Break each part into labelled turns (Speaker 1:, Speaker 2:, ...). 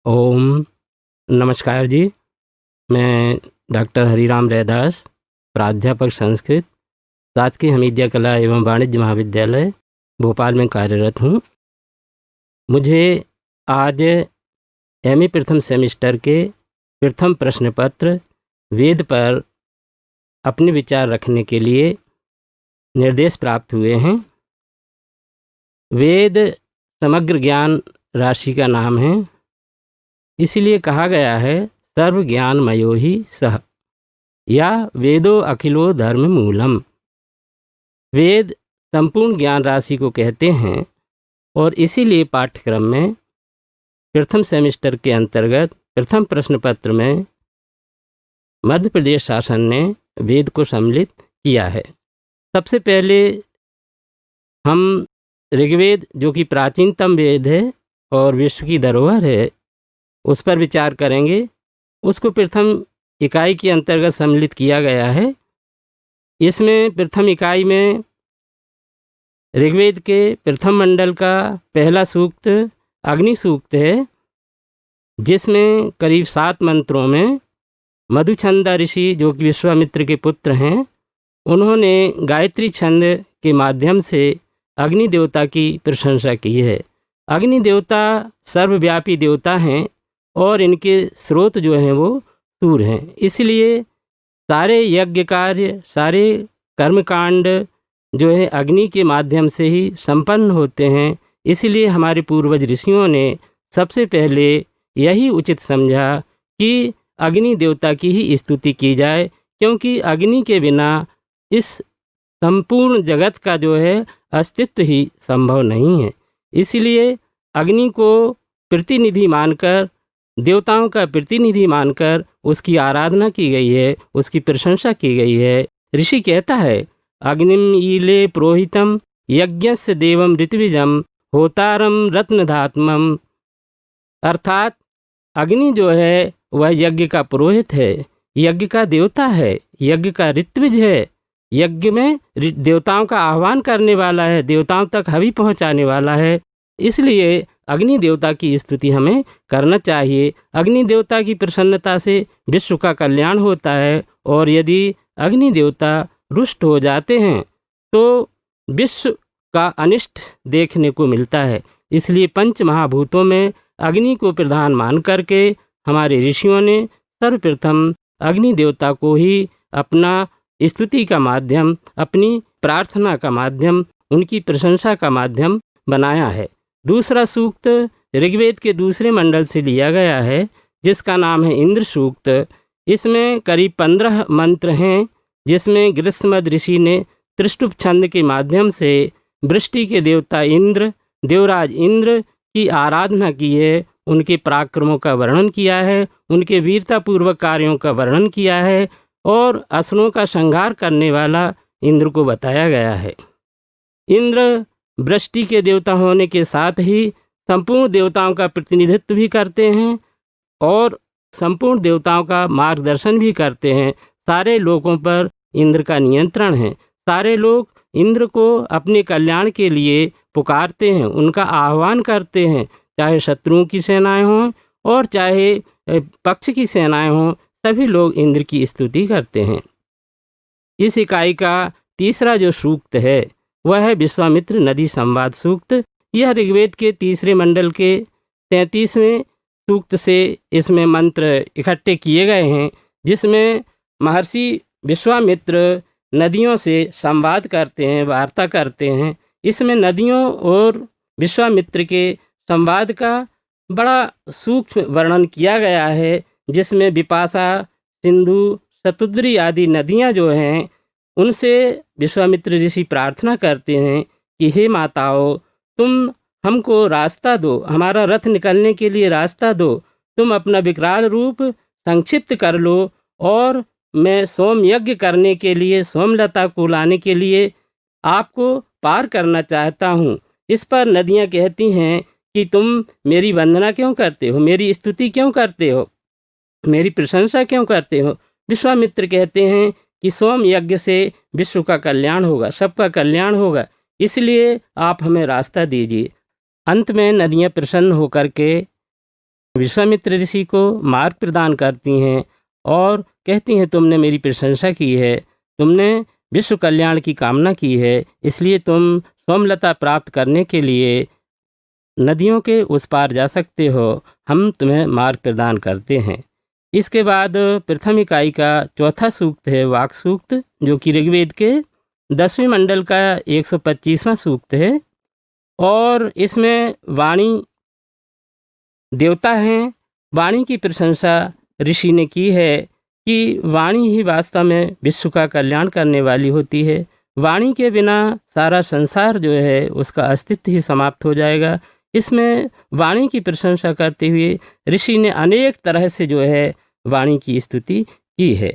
Speaker 1: ओम नमस्कार जी। मैं डॉक्टर हरिराम रैदास, प्राध्यापक संस्कृत, शासकीय हमीदिया कला एवं वाणिज्य महाविद्यालय भोपाल में कार्यरत हूँ। मुझे आज एमए प्रथम सेमेस्टर के प्रथम प्रश्न पत्र वेद पर अपने विचार रखने के लिए निर्देश प्राप्त हुए हैं। वेद समग्र ज्ञान राशि का नाम है, इसलिए कहा गया है सर्व ज्ञानमयो ही सह, या वेदो अखिलो धर्म मूलम। वेद संपूर्ण ज्ञान राशि को कहते हैं और इसीलिए पाठ्यक्रम में प्रथम सेमेस्टर के अंतर्गत प्रथम प्रश्न पत्र में मध्य प्रदेश शासन ने वेद को सम्मिलित किया है। सबसे पहले हम ऋग्वेद, जो कि प्राचीनतम वेद है और विश्व की धरोहर है, उस पर विचार करेंगे। उसको प्रथम इकाई के अंतर्गत सम्मिलित किया गया है। इसमें प्रथम इकाई में ऋग्वेद के प्रथम मंडल का पहला सूक्त अग्नि सूक्त है, जिसमें करीब 7 मंत्रों में मधुछंदा ऋषि, जो कि विश्वामित्र के पुत्र हैं, उन्होंने गायत्री छंद के माध्यम से अग्नि देवता की प्रशंसा की है। अग्नि देवता सर्वव्यापी देवता हैं और इनके स्रोत जो हैं वो सूर्य हैं। इसलिए सारे यज्ञ कार्य, सारे कर्मकांड जो है अग्नि के माध्यम से ही संपन्न होते हैं। इसलिए हमारे पूर्वज ऋषियों ने सबसे पहले यही उचित समझा कि अग्नि देवता की ही स्तुति की जाए, क्योंकि अग्नि के बिना इस संपूर्ण जगत का जो है अस्तित्व ही संभव नहीं है। इसलिए अग्नि को प्रतिनिधि मानकर, देवताओं का प्रतिनिधि मानकर उसकी आराधना की गई है, उसकी प्रशंसा की गई है। ऋषि कहता है, अग्निम ईले प्रोहितम यज्ञस्य देवम ऋत्विजम होतारम रत्नधात्मम। अर्थात अग्नि जो है वह यज्ञ का पुरोहित है, यज्ञ का देवता है, यज्ञ का ऋत्विज है। यज्ञ में देवताओं का आह्वान करने वाला है, देवताओं तक हवि पहुँचाने वाला है। इसलिए अग्नि देवता की स्तुति हमें करना चाहिए। अग्नि देवता की प्रसन्नता से विश्व का कल्याण होता है, और यदि अग्नि देवता रुष्ट हो जाते हैं तो विश्व का अनिष्ट देखने को मिलता है। इसलिए पंच महाभूतों में अग्नि को प्रधान मान करके हमारे ऋषियों ने सर्वप्रथम अग्नि देवता को ही अपना स्तुति का माध्यम, अपनी प्रार्थना का माध्यम, उनकी प्रशंसा का माध्यम बनाया है। दूसरा सूक्त ऋग्वेद के दूसरे मंडल से लिया गया है, जिसका नाम है इंद्र सूक्त। इसमें करीब 15 मंत्र हैं, जिसमें गृत्समद ऋषि ने त्रिष्टुप छंद के माध्यम से वृष्टि के देवता इंद्र, देवराज इंद्र की आराधना की है, उनके पराक्रमों का वर्णन किया है, उनके वीरतापूर्वक कार्यों का वर्णन किया है, और असुरों का संहार करने वाला इंद्र को बताया गया है। इंद्र वृष्टि के देवता होने के साथ ही संपूर्ण देवताओं का प्रतिनिधित्व भी करते हैं और संपूर्ण देवताओं का मार्गदर्शन भी करते हैं। सारे लोगों पर इंद्र का नियंत्रण है। सारे लोग इंद्र को अपने कल्याण के लिए पुकारते हैं, उनका आह्वान करते हैं, चाहे शत्रुओं की सेनाएं हों और चाहे पक्ष की सेनाएं हों, सभी लोग इंद्र की स्तुति करते हैं। इस इकाई का तीसरा जो सूक्त है वह है विश्वामित्र नदी संवाद सूक्त। यह ऋग्वेद के तीसरे मंडल के 33वें सूक्त से इसमें मंत्र इकट्ठे किए गए हैं, जिसमें महर्षि विश्वामित्र नदियों से संवाद करते हैं, वार्ता करते हैं। इसमें नदियों और विश्वामित्र के संवाद का बड़ा सूक्ष्म वर्णन किया गया है, जिसमें विपाशा, सिंधु, शतुद्री आदि नदियाँ जो हैं, उनसे विश्वामित्र ऋषि प्रार्थना करते हैं कि हे माताओं, तुम हमको रास्ता दो, हमारा रथ निकलने के लिए रास्ता दो। तुम अपना विकराल रूप संक्षिप्त कर लो और मैं सोम यज्ञ करने के लिए, सोमलता को लाने के लिए आपको पार करना चाहता हूँ। इस पर नदियाँ कहती हैं कि तुम मेरी वंदना क्यों करते हो, मेरी स्तुति क्यों करते हो, मेरी प्रशंसा क्यों करते हो। विश्वामित्र कहते हैं कि सोम यज्ञ से विश्व का कल्याण होगा, सबका कल्याण होगा, इसलिए आप हमें रास्ता दीजिए। अंत में नदियाँ प्रसन्न होकर के विश्वामित्र ऋषि को मार्ग प्रदान करती हैं और कहती हैं तुमने मेरी प्रशंसा की है, तुमने विश्व कल्याण की कामना की है, इसलिए तुम सोमलता प्राप्त करने के लिए नदियों के उस पार जा सकते हो, हम तुम्हें मार्ग प्रदान करते हैं। इसके बाद प्रथम इकाई का चौथा सूक्त है वाक सूक्त, जो कि ऋग्वेद के 10वें मंडल का 125वां सूक्त है। और इसमें वाणी देवता हैं, वाणी की प्रशंसा ऋषि ने की है कि वाणी ही वास्तव में विश्व का कल्याण करने वाली होती है। वाणी के बिना सारा संसार जो है उसका अस्तित्व ही समाप्त हो जाएगा। इसमें वाणी की प्रशंसा करते हुए ऋषि ने अनेक तरह से जो है वाणी की स्तुति की है।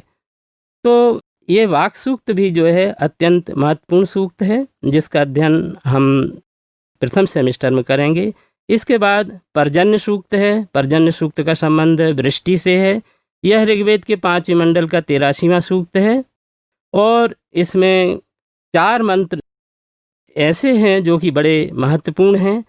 Speaker 1: तो ये वाक सूक्त भी जो है अत्यंत महत्वपूर्ण सूक्त है, जिसका अध्ययन हम प्रथम सेमेस्टर में करेंगे। इसके बाद पर्जन्य सूक्त है। पर्जन्य सूक्त का संबंध वृष्टि से है। यह ऋग्वेद के 5वें मंडल का 83वां सूक्त है और इसमें 4 मंत्र ऐसे हैं जो कि बड़े महत्वपूर्ण हैं।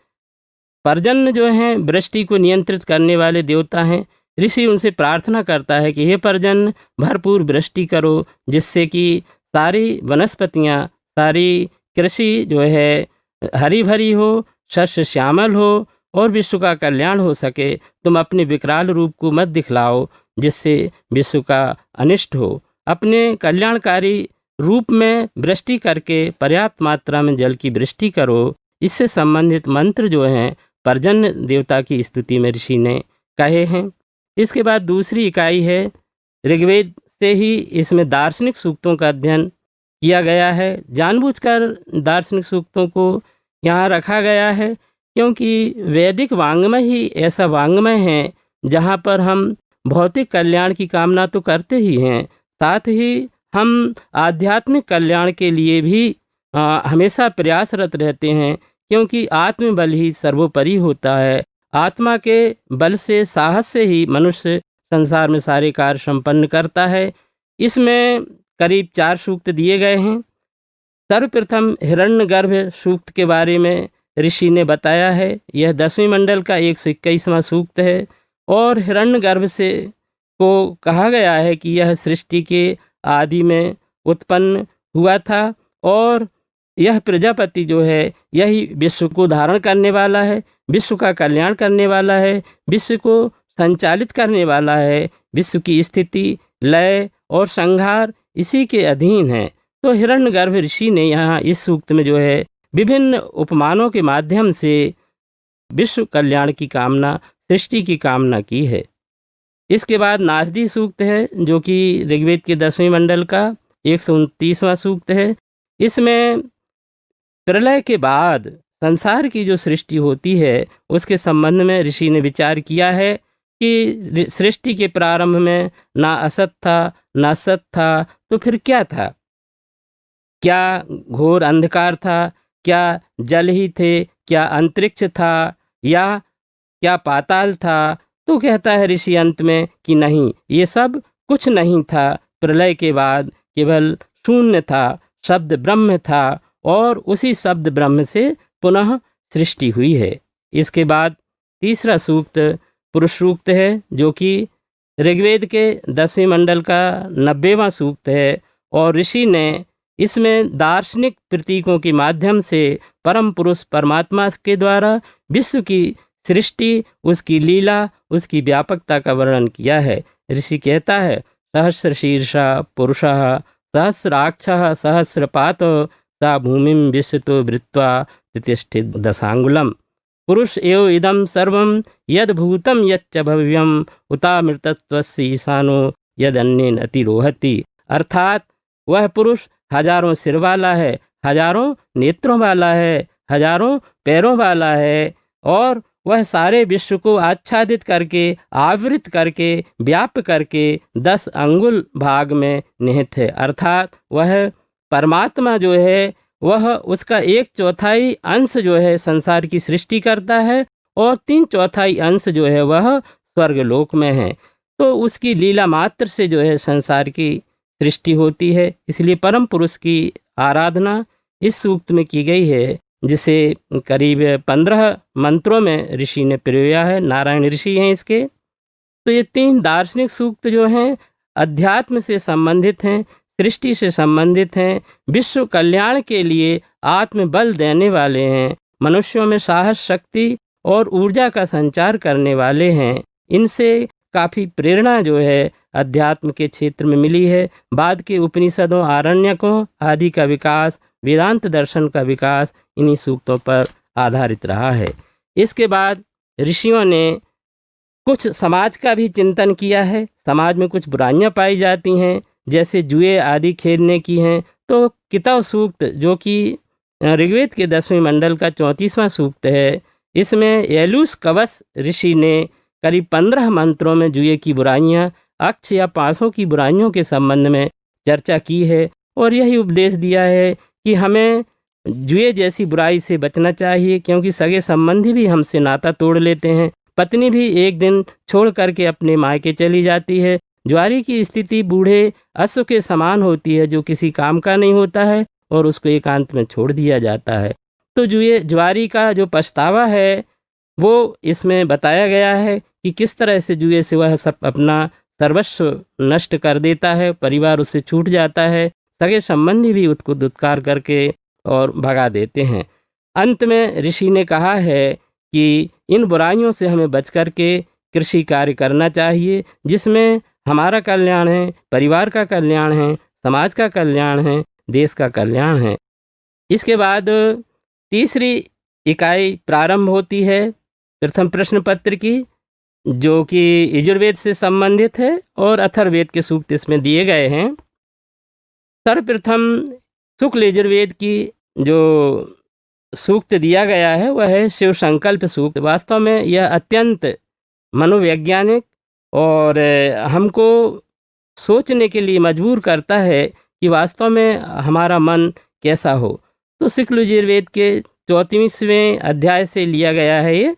Speaker 1: पर्जन्य जो हैं वृष्टि को नियंत्रित करने वाले देवता हैं। ऋषि उनसे प्रार्थना करता है कि हे पर्जन्य, भरपूर वृष्टि करो, जिससे कि सारी वनस्पतियाँ, सारी कृषि जो है हरी भरी हो, शस्य श्यामल हो और विश्व का कल्याण हो सके। तुम अपने विकराल रूप को मत दिखलाओ, जिससे विश्व का अनिष्ट हो। अपने कल्याणकारी रूप में वृष्टि करके पर्याप्त मात्रा में जल की वृष्टि करो। इससे संबंधित मंत्र जो हैं पर्जन्य देवता की स्तुति में ऋषि ने कहे हैं। इसके बाद दूसरी इकाई है ऋग्वेद से ही इसमें दार्शनिक सूक्तों का अध्ययन किया गया है। जानबूझकर दार्शनिक सूक्तों को यहाँ रखा गया है क्योंकि वैदिक वाङ्मय ही ऐसा वाङ्मय है जहाँ पर हम भौतिक कल्याण की कामना तो करते ही हैं, साथ ही हम आध्यात्मिक कल्याण के लिए भी हमेशा प्रयासरत रहते हैं, क्योंकि आत्मबल ही सर्वोपरि होता है। आत्मा के बल से, साहस से ही मनुष्य संसार में सारे कार्य संपन्न करता है। इसमें करीब 4 सूक्त दिए गए हैं। सर्वप्रथम हिरण्यगर्भ सूक्त के बारे में ऋषि ने बताया है। यह 10वें मंडल का 121वां सूक्त है और हिरण्यगर्भ से को कहा गया है कि यह सृष्टि के आदि में उत्पन्न हुआ था और यह प्रजापति जो है यही विश्व को धारण करने वाला है, विश्व का कल्याण करने वाला है, विश्व को संचालित करने वाला है। विश्व की स्थिति, लय और संहार इसी के अधीन है। तो हिरण्यगर्भ ऋषि ने यहाँ इस सूक्त में जो है विभिन्न उपमानों के माध्यम से विश्व कल्याण की कामना, सृष्टि की कामना की है। इसके बाद नासदी सूक्त है, जो कि ऋग्वेद के 10वें मंडल का 129वां सूक्त है। इसमें प्रलय के बाद संसार की जो सृष्टि होती है उसके संबंध में ऋषि ने विचार किया है कि सृष्टि के प्रारंभ में ना असत था ना सत था, तो फिर क्या था? क्या घोर अंधकार था? क्या जल ही थे? क्या अंतरिक्ष था? या क्या पाताल था? तो कहता है ऋषि अंत में कि नहीं, ये सब कुछ नहीं था। प्रलय के बाद केवल शून्य था, शब्द ब्रह्म था और उसी शब्द ब्रह्म से पुनः सृष्टि हुई है। इसके बाद तीसरा सूक्त पुरुष सूक्त है, जो कि ऋग्वेद के 10वें मंडल का 90वां सूक्त है और ऋषि ने इसमें दार्शनिक प्रतीकों के माध्यम से परम पुरुष परमात्मा के द्वारा विश्व की सृष्टि, उसकी लीला, उसकी व्यापकता का वर्णन किया है। ऋषि कहता है सहस्र शीर्षा पुरुषः सहस्राक्षः सहस्रपातो सा भूमिं विश्वतो वृत्वा तिष्ठित दशांगुलम। पुरुष एव इदं सर्वं यद भूतं यच्च भव्यम उतामृतत्वस्य ईशानो यदन्येन अतिरोहति। अर्थात वह पुरुष हजारों सिर वाला है, हजारों नेत्रों वाला है, हजारों पैरों वाला है और वह सारे विश्व को आच्छादित करके, आवृत करके, व्याप्त करके 10 अंगुल भाग में निहित है। अर्थात वह परमात्मा जो है वह उसका 1/4 अंश जो है संसार की सृष्टि करता है और 3/4 अंश जो है वह स्वर्गलोक में है। तो उसकी लीला मात्र से जो है संसार की सृष्टि होती है। इसलिए परम पुरुष की आराधना इस सूक्त में की गई है जिसे करीब 15 मंत्रों में ऋषि ने पिरोया है। नारायण ऋषि हैं इसके। तो ये 3 दार्शनिक सूक्त जो हैं अध्यात्म से संबंधित हैं, सृष्टि से संबंधित हैं, विश्व कल्याण के लिए आत्मबल देने वाले हैं, मनुष्यों में साहस, शक्ति और ऊर्जा का संचार करने वाले हैं। इनसे काफ़ी प्रेरणा जो है अध्यात्म के क्षेत्र में मिली है। बाद के उपनिषदों, आरण्यकों आदि का विकास, वेदांत दर्शन का विकास इन्हीं सूक्तों पर आधारित रहा है। इसके बाद ऋषियों ने कुछ समाज का भी चिंतन किया है। समाज में कुछ बुराइयां पाई जाती हैं, जैसे जुए आदि खेलने की हैं। तो कितव सूक्त जो कि ऋग्वेद के 10वें मंडल का 34वां सूक्त है, इसमें एलूस कवच ऋषि ने करीब 15 मंत्रों में जुए की बुराइयां, अक्ष या पासों की बुराइयों के संबंध में चर्चा की है और यही उपदेश दिया है कि हमें जुए जैसी बुराई से बचना चाहिए, क्योंकि सगे संबंधी भी हमसे नाता तोड़ लेते हैं। पत्नी भी एक दिन छोड़ करके अपने मायके चली जाती है। जुआरी की स्थिति बूढ़े अश्व के समान होती है, जो किसी काम का नहीं होता है और उसको एकांत में छोड़ दिया जाता है। तो जुआरी का जो पछतावा है वो इसमें बताया गया है कि किस तरह से जुए से वह सब अपना सर्वस्व नष्ट कर देता है, परिवार उससे छूट जाता है, सगे संबंधी भी उसको दुत्कार करके और भगा देते हैं। अंत में ऋषि ने कहा है कि इन बुराइयों से हमें बच कर के कृषि कार्य करना चाहिए, जिसमें हमारा कल्याण है, परिवार का कल्याण है, समाज का कल्याण है, देश का कल्याण है। इसके बाद तीसरी इकाई प्रारंभ होती है प्रथम प्रश्न पत्र की, जो कि यजुर्वेद से संबंधित है और अथर्ववेद के सूक्त इसमें दिए गए हैं। सर्वप्रथम शुक्ल यजुर्वेद की जो सूक्त दिया गया है वह है शिव संकल्प सूक्त। वास्तव में यह अत्यंत मनोवैज्ञानिक और हमको सोचने के लिए मजबूर करता है कि वास्तव में हमारा मन कैसा हो। तो शुक्ल यजुर्वेद के 34वें अध्याय से लिया गया है ये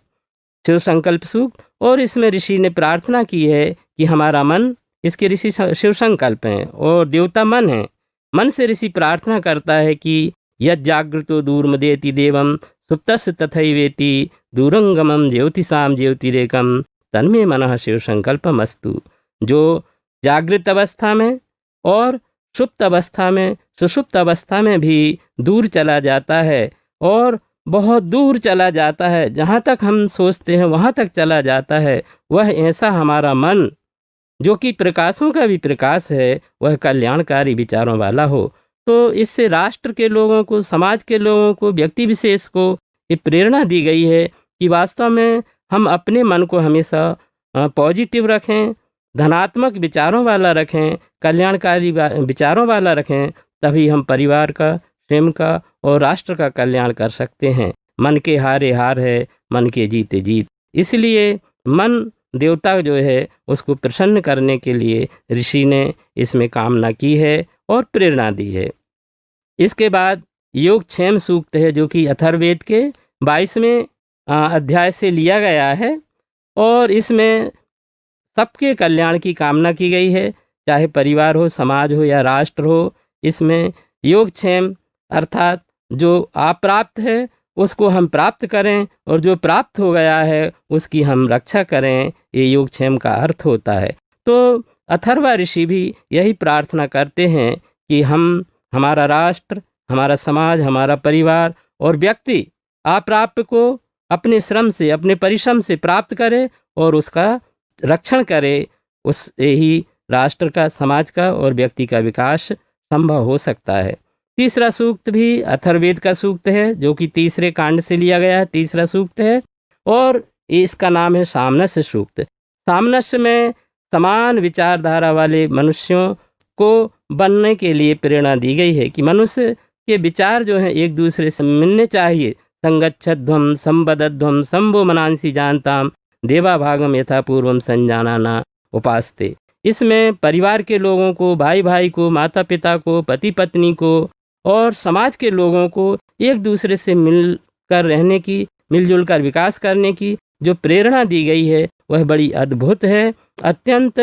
Speaker 1: शिव संकल्प सूक्त, और इसमें ऋषि ने प्रार्थना की है कि हमारा मन, इसके ऋषि शिव संकल्प हैं और देवता मन है। मन से ऋषि प्रार्थना करता है कि यद जागृतो दूरमदेति देवम सुप्तस्य तथैवेति दूरंगमम ज्योतिषाम ज्योतिरेकम तन्मे मनः शिव संकल्पमस्तु। जो जागृत अवस्था में और सुप्त अवस्था में, सुषुप्त अवस्था में भी दूर चला जाता है और बहुत दूर चला जाता है, जहाँ तक हम सोचते हैं वहाँ तक चला जाता है। वह ऐसा हमारा मन जो कि प्रकाशों का भी प्रकाश है, वह कल्याणकारी विचारों वाला हो। तो इससे राष्ट्र के लोगों को, समाज के लोगों को, व्यक्ति विशेष को ये प्रेरणा दी गई है कि वास्तव में हम अपने मन को हमेशा पॉजिटिव रखें, धनात्मक विचारों वाला रखें, कल्याणकारी विचारों वाला रखें, तभी हम परिवार का, स्वयं का और राष्ट्र का कल्याण कर सकते हैं। मन के हारे हार है, मन के जीते जीत। इसलिए मन देवता जो है उसको प्रसन्न करने के लिए ऋषि ने इसमें कामना की है और प्रेरणा दी है। इसके बाद योगक्षेम सूक्त है, जो कि अथर्ववेद के 22वें अध्याय से लिया गया है और इसमें सबके कल्याण की कामना की गई है, चाहे परिवार हो, समाज हो या राष्ट्र हो। इसमें योगक्षेम अर्थात जो अप्राप्त है उसको हम प्राप्त करें और जो प्राप्त हो गया है उसकी हम रक्षा करें, ये योगक्षेम का अर्थ होता है। तो अथर्वा ऋषि भी यही प्रार्थना करते हैं कि हमारा राष्ट्र, हमारा समाज, हमारा परिवार और व्यक्ति अप्राप्य को अपने श्रम से, अपने परिश्रम से प्राप्त करे और उसका रक्षण करे। उससे ही राष्ट्र का, समाज का और व्यक्ति का विकास संभव हो सकता है। तीसरा सूक्त भी अथर्ववेद का सूक्त है, जो कि तीसरे कांड से लिया गया है, तीसरा सूक्त है और इसका नाम है सामनस्य सूक्त। सामनस्य में समान विचारधारा वाले मनुष्यों को बनने के लिए प्रेरणा दी गई है कि मनुष्य के विचार जो हैं एक दूसरे से मिलने चाहिए। संगच्छध्वम संबद्धध्वम संभो मनांसी जानताम देवा भागम यथा पूर्वम संजानाना उपासते। इसमें परिवार के लोगों को, भाई भाई को, माता पिता को, पति पत्नी को और समाज के लोगों को एक दूसरे से मिलकर रहने की, मिलजुल कर विकास करने की जो प्रेरणा दी गई है वह बड़ी अद्भुत है, अत्यंत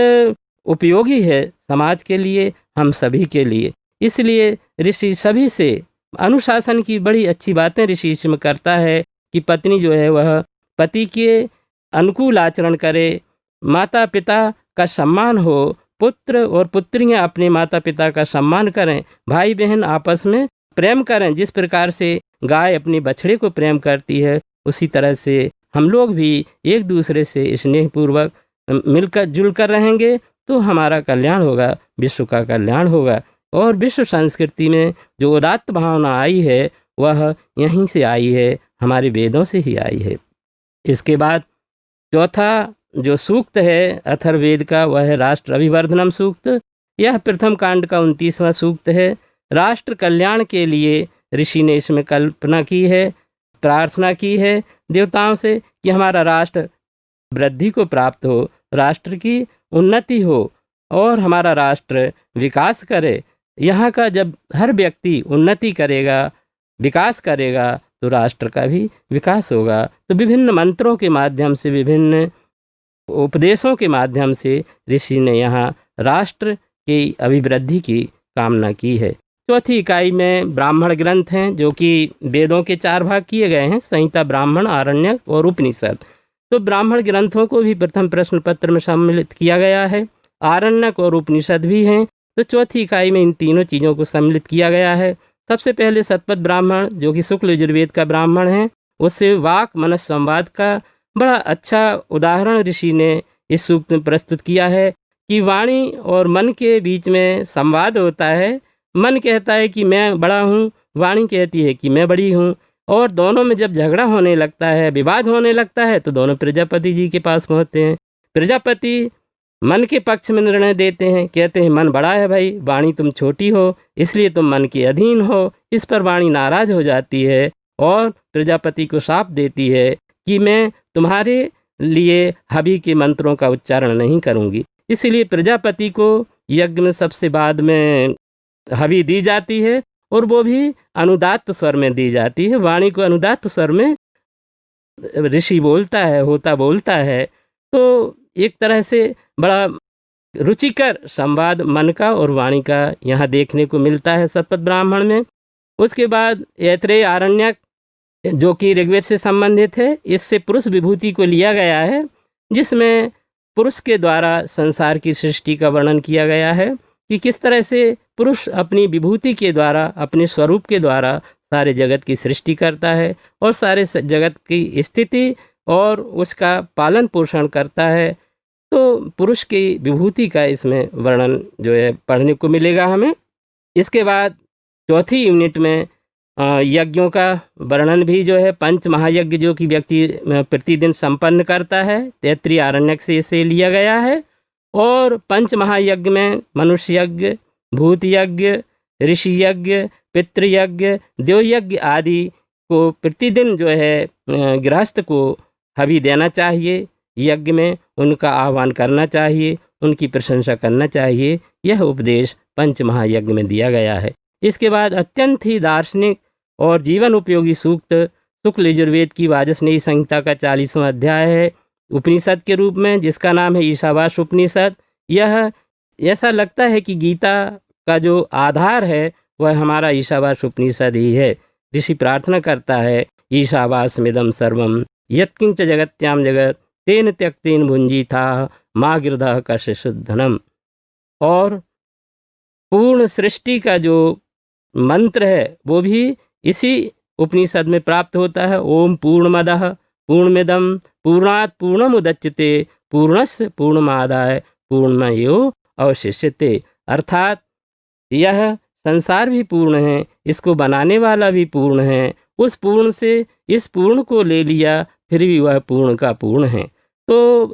Speaker 1: उपयोगी है समाज के लिए, हम सभी के लिए। इसलिए ऋषि सभी से अनुशासन की बड़ी अच्छी बातें ऋषि इसमें करता है कि पत्नी जो है वह पति के अनुकूल आचरण करे, माता पिता का सम्मान हो, पुत्र और पुत्रियां अपने माता पिता का सम्मान करें, भाई बहन आपस में प्रेम करें। जिस प्रकार से गाय अपने बछड़े को प्रेम करती है, उसी तरह से हम लोग भी एक दूसरे से स्नेहपूर्वक मिलकर जुलकर रहेंगे तो हमारा कल्याण होगा, विश्व का कल्याण होगा। और विश्व संस्कृति में जो उदात्त भावना आई है वह यहीं से आई है, हमारे वेदों से ही आई है। इसके बाद चौथा जो सूक्त है अथर्ववेद का, वह है राष्ट्र अभिवर्धनम सूक्त। यह प्रथम कांड का 29वां सूक्त है। राष्ट्र कल्याण के लिए ऋषि ने इसमें कल्पना की है, प्रार्थना की है देवताओं से कि हमारा राष्ट्र वृद्धि को प्राप्त हो, राष्ट्र की उन्नति हो और हमारा राष्ट्र विकास करे। यहाँ का जब हर व्यक्ति उन्नति करेगा, विकास करेगा, तो राष्ट्र का भी विकास होगा। तो विभिन्न मंत्रों के माध्यम से, विभिन्न उपदेशों के माध्यम से ऋषि ने यहाँ राष्ट्र की अभिवृद्धि की कामना की है। चौथी इकाई में ब्राह्मण ग्रंथ हैं, जो कि वेदों के 4 भाग किए गए हैं, संहिता, ब्राह्मण, आरण्यक और उपनिषद। तो ब्राह्मण ग्रंथों को भी प्रथम प्रश्न पत्र में सम्मिलित किया गया है, आरण्यक और उपनिषद भी हैं। तो चौथी इकाई में इन तीनों चीज़ों को सम्मिलित किया गया है। सबसे पहले शतपथ ब्राह्मण, जो कि शुक्ल यजुर्वेद का ब्राह्मण है, उससे वाक मनस संवाद का बड़ा अच्छा उदाहरण ऋषि ने इस सूक्त में प्रस्तुत किया है कि वाणी और मन के बीच में संवाद होता है। मन कहता है कि मैं बड़ा हूँ, वाणी कहती है कि मैं बड़ी हूँ, और दोनों में जब झगड़ा होने लगता है, विवाद होने लगता है, तो दोनों प्रजापति जी के पास पहुँचते हैं। प्रजापति मन के पक्ष में निर्णय देते हैं, कहते हैं मन बड़ा है भाई, वाणी तुम छोटी हो, इसलिए तुम मन के अधीन हो। इस पर वाणी नाराज हो जाती है और प्रजापति को शाप देती है कि मैं तुम्हारे लिए हवि के मंत्रों का उच्चारण नहीं करूँगी। इसलिए प्रजापति को यज्ञ में सबसे बाद में हवि दी जाती है, और वो भी अनुदात्त स्वर में दी जाती है। वाणी को अनुदात्त स्वर में ऋषि बोलता है, होता बोलता है। तो एक तरह से बड़ा रुचिकर संवाद मन का और वाणी का यहाँ देखने को मिलता है शतपथ ब्राह्मण में। उसके बाद ऐत्रेय आरण्यक, जो कि ऋग्वेद से संबंधित है, इससे पुरुष विभूति को लिया गया है, जिसमें पुरुष के द्वारा संसार की सृष्टि का वर्णन किया गया है कि किस तरह से पुरुष अपनी विभूति के द्वारा, अपने स्वरूप के द्वारा सारे जगत की सृष्टि करता है और सारे जगत की स्थिति और उसका पालन पोषण करता है। तो पुरुष की विभूति का इसमें वर्णन जो है पढ़ने को मिलेगा हमें। इसके बाद चौथी यूनिट में यज्ञों का वर्णन भी जो है, पंच महायज्ञ जो कि व्यक्ति प्रतिदिन संपन्न करता है, तैत्तिरीय आरण्यक से इसे लिया गया है। और पंच महायज्ञ में मनुष्य यज्ञ, भूत यज्ञ, ऋषि यज्ञ, पितृयज्ञ, देवयज्ञ आदि को प्रतिदिन जो है गृहस्थ को हवि देना चाहिए, यज्ञ में उनका आह्वान करना चाहिए, उनकी प्रशंसा करना चाहिए। यह उपदेश पंच महायज्ञ में दिया गया है। इसके बाद अत्यंत ही दार्शनिक और जीवन उपयोगी सूक्त शुक्ल यजुर्वेद की वाजस्नेयी संहिता का 40वां अध्याय है, उपनिषद के रूप में, जिसका नाम है ईशावास उपनिषद। यह ऐसा लगता है कि गीता का जो आधार है वह हमारा ईशावास उपनिषद ही है। ऋषि प्रार्थना करता है, ईशावास्मिदं सर्वं यत्किंच जगत्याम जगत तेन त्यक्तेन भुंजी था माँ गिरधः कस्य शुद्धनम। और पूर्ण सृष्टि का जो मंत्र है वो भी इसी उपनिषद में प्राप्त होता है। ओम पूर्णमदः पूर्णमिदं पूर्णात् पूर्णमुदच्यते पूर्णस्य पूर्णमादाय पूर्णमेव अवशिष्यते। अर्थात यह संसार भी पूर्ण है, इसको बनाने वाला भी पूर्ण है, उस पूर्ण से इस पूर्ण को ले लिया, फिर भी वह पूर्ण का पूर्ण है। तो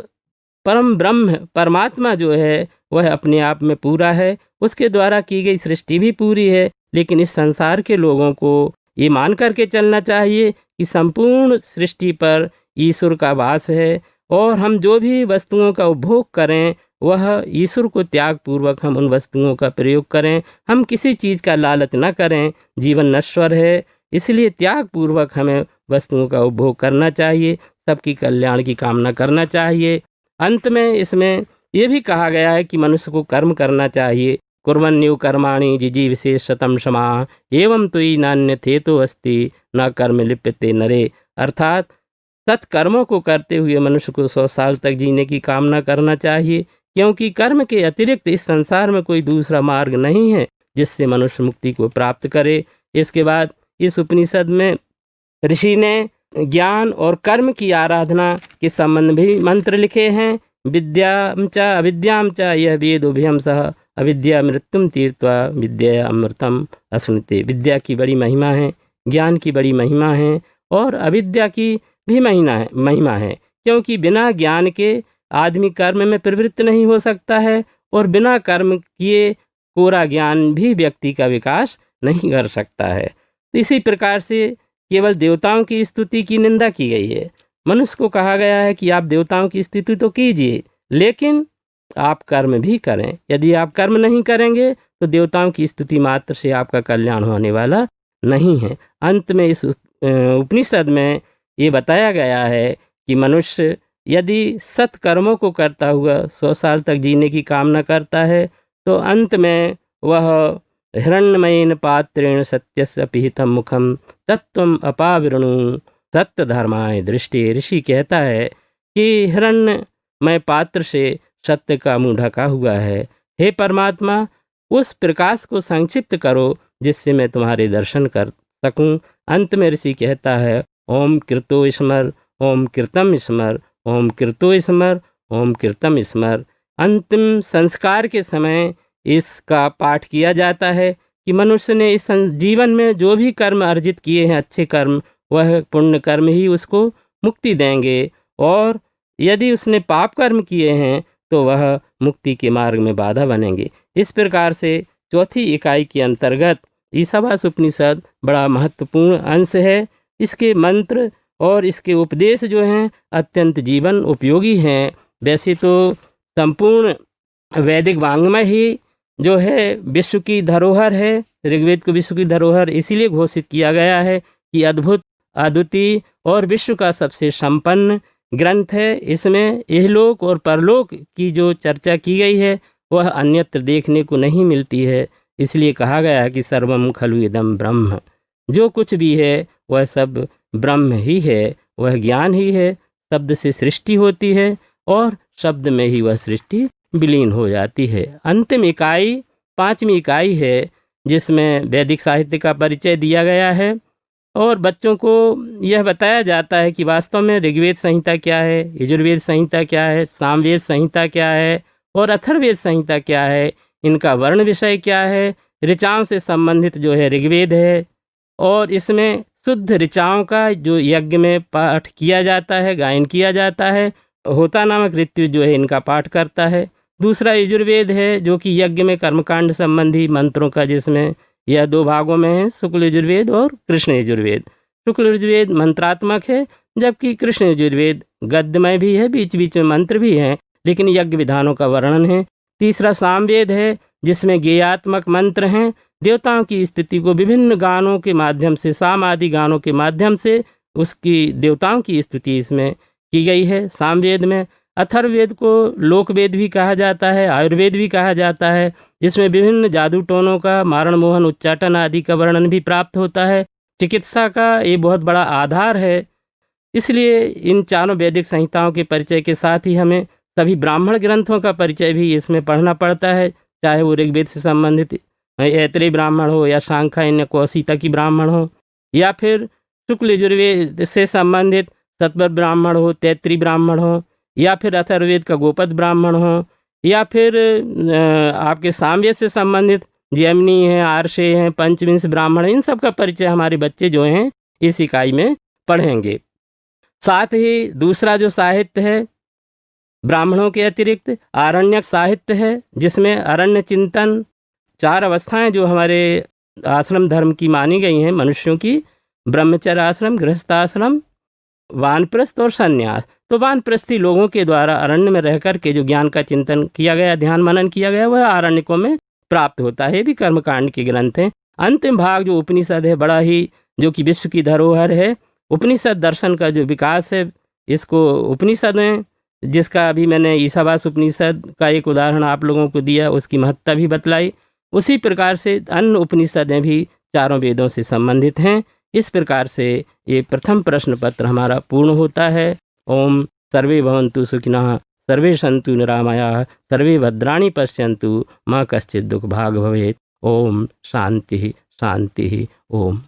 Speaker 1: परम ब्रह्म परमात्मा जो है वह अपने आप में पूरा है, उसके द्वारा की गई सृष्टि भी पूरी है। लेकिन इस संसार के लोगों को ये मान करके चलना चाहिए कि संपूर्ण सृष्टि पर ईश्वर का वास है, और हम जो भी वस्तुओं का उपभोग करें वह ईश्वर को त्याग पूर्वक हम उन वस्तुओं का प्रयोग करें। हम किसी चीज़ का लालच न करें, जीवन नश्वर है, इसलिए त्याग पूर्वक हमें वस्तुओं का उपभोग करना चाहिए, सबकी कल्याण की कामना करना चाहिए। अंत में इसमें यह भी कहा गया है कि मनुष्य को कर्म करना चाहिए, कुर्वन्यो कर्माणि जिजीविषेशतम क्षमा एवं तुई नान्य थे तो अस्ति न कर्म लिप्यते नरे। अर्थात सत्कर्मों को करते हुए मनुष्य को 100 साल तक जीने की कामना करना चाहिए, क्योंकि कर्म के अतिरिक्त इस संसार में कोई दूसरा मार्ग नहीं है जिससे मनुष्य मुक्ति को प्राप्त करे। इसके बाद इस उपनिषद में ऋषि ने ज्ञान और कर्म की आराधना के संबंध भी मंत्र लिखे हैं। विद्यां च अविद्यां च यह वेदोभ्यम सह अविद्या मृत्युम तीर्थवा विद्या अमृतम अश्नुते। विद्या की बड़ी महिमा है, ज्ञान की बड़ी महिमा है और अविद्या की भी महिमा है, क्योंकि बिना ज्ञान के आदमी कर्म में प्रवृत्त नहीं हो सकता है और बिना कर्म किए कोरा ज्ञान भी व्यक्ति का विकास नहीं कर सकता है। तो इसी प्रकार से केवल देवताओं की स्तुति की निंदा की गई है। मनुष्य को कहा गया है कि आप देवताओं की स्तुति तो कीजिए, लेकिन आप कर्म भी करें। यदि आप कर्म नहीं करेंगे तो देवताओं की स्तुति मात्र से आपका कल्याण होने वाला नहीं है। अंत में इस उपनिषद में ये बताया गया है कि मनुष्य यदि सत्कर्मों को करता हुआ 100 साल तक जीने की कामना करता है तो अंत में वह हिरण्मयेन पात्रेण सत्यस्य पिहितम मुखम तत्वम अपावृणु सत्य धर्माय दृष्टि। ऋषि कहता है कि हिरण्यमय पात्र से सत्य का मुंह ढका हुआ है। हे परमात्मा, उस प्रकाश को संक्षिप्त करो जिससे मैं तुम्हारे दर्शन कर सकूं। अंत में ऋषि कहता है ओम कृतो स्मर, ओम कृतम स्मर, ओम कृतो स्मर, ओम कृतम स्मर। अंतिम संस्कार के समय इसका पाठ किया जाता है कि मनुष्य ने इस जीवन में जो भी कर्म अर्जित किए हैं, अच्छे कर्म, वह पुण्य कर्म ही उसको मुक्ति देंगे, और यदि उसने पाप कर्म किए हैं तो वह मुक्ति के मार्ग में बाधा बनेंगे। इस प्रकार से चौथी इकाई के अंतर्गत ईशावास्य उपनिषद बड़ा महत्वपूर्ण अंश है। इसके मंत्र और इसके उपदेश जो हैं अत्यंत जीवन उपयोगी हैं। वैसे तो संपूर्ण वैदिक वाङ्मय ही जो है विश्व की धरोहर है। ऋग्वेद को विश्व की धरोहर इसीलिए घोषित किया गया है कि अद्भुत, अद्वितीय और विश्व का सबसे संपन्न ग्रंथ है। इसमें इहलोक और परलोक की जो चर्चा की गई है वह अन्यत्र देखने को नहीं मिलती है। इसलिए कहा गया है कि सर्वम खलु इदम ब्रह्म। जो कुछ भी है वह सब ब्रह्म ही है, वह ज्ञान ही है। शब्द से सृष्टि होती है और शब्द में ही वह सृष्टि विलीन हो जाती है। अंतिम इकाई 5वीं इकाई है, जिसमें वैदिक साहित्य का परिचय दिया गया है और बच्चों को यह बताया जाता है कि वास्तव में ऋग्वेद संहिता क्या है, यजुर्वेद संहिता क्या है, सामवेद संहिता क्या है और अथर्ववेद संहिता क्या है, इनका वर्ण विषय क्या है। ऋचाओं से संबंधित जो है ऋग्वेद है और इसमें शुद्ध ऋचाओं का जो यज्ञ में पाठ किया जाता है, गायन किया जाता है। होता नामक ऋतु जो है इनका पाठ करता है। दूसरा यजुर्वेद है जो कि यज्ञ में कर्मकांड संबंधी मंत्रों का, जिसमें यह 2 भागों में है, शुक्ल यजुर्वेद और कृष्ण यजुर्वेद। शुक्ल यजुर्वेद मंत्रात्मक है, जबकि कृष्ण यजुर्वेद गद्यमय भी है, बीच बीच में मंत्र भी हैं, लेकिन यज्ञ विधानों का वर्णन है। तीसरा सामवेद है, जिसमें गेयात्मक मंत्र हैं। देवताओं की स्थिति को विभिन्न गानों के माध्यम से, साम आदि गानों के माध्यम से उसकी देवताओं की स्तुति इसमें की गई है सामवेद में। अथर्ववेद को लोकवेद भी कहा जाता है, आयुर्वेद भी कहा जाता है। इसमें विभिन्न जादू टोनों का, मारण मोहन, उच्चाटन आदि का वर्णन भी प्राप्त होता है। चिकित्सा का ये बहुत बड़ा आधार है। इसलिए इन चारों वैदिक संहिताओं के परिचय के साथ ही हमें सभी ब्राह्मण ग्रंथों का परिचय भी इसमें पढ़ना पड़ता है, चाहे वो ऋग्वेद से संबंधित ऐतरेय ब्राह्मण हो या सांख्यायन कौशितकी ब्राह्मण हो, या फिर शुक्ल यजुर्वेद से संबंधित सतवर ब्राह्मण हो, तैत्रीय ब्राह्मण हो, या फिर अथर्ववेद का गोपद ब्राह्मण हो, या फिर आपके सामवेद से संबंधित जैमिनी हैं, आर्षे हैं, पंचविंश ब्राह्मण हैं। इन सब का परिचय हमारे बच्चे जो हैं इस इकाई में पढ़ेंगे। साथ ही दूसरा जो साहित्य है, ब्राह्मणों के अतिरिक्त आरण्यक साहित्य है, जिसमें अरण्य चिंतन, 4 अवस्थाएं जो हमारे आश्रम धर्म की मानी गई हैं मनुष्यों की, ब्रह्मचर्य आश्रम, गृहस्थाश्रम, वानप्रस्थ और संन्यास। तो वानप्रस्थी लोगों के द्वारा अरण्य में रह कर के जो ज्ञान का चिंतन किया गया, ध्यान मनन किया गया, वह आरण्यकों में प्राप्त होता है। भी कर्मकांड के ग्रंथ हैं। अंतिम भाग जो उपनिषद है, बड़ा ही जो कि विश्व की धरोहर है, उपनिषद दर्शन का जो विकास है, इसको उपनिषद है, जिसका अभी मैंने ईशावास्य उपनिषद का एक उदाहरण आप लोगों को दिया, उसकी महत्ता भी बतलाई। उसी प्रकार से अन्य उपनिषदें भी चारों वेदों से संबंधित हैं। इस प्रकार से ये प्रथम प्रश्न पत्र हमारा पूर्ण होता है। ओम सर्वे भवन्तु सुखिनः, सर्वे सन्तु निरामयाः, सर्वे भद्राणि पश्यन्तु, मा कश्चित् दुःखभाग् भवेत्। ओम शांति शांति ओम।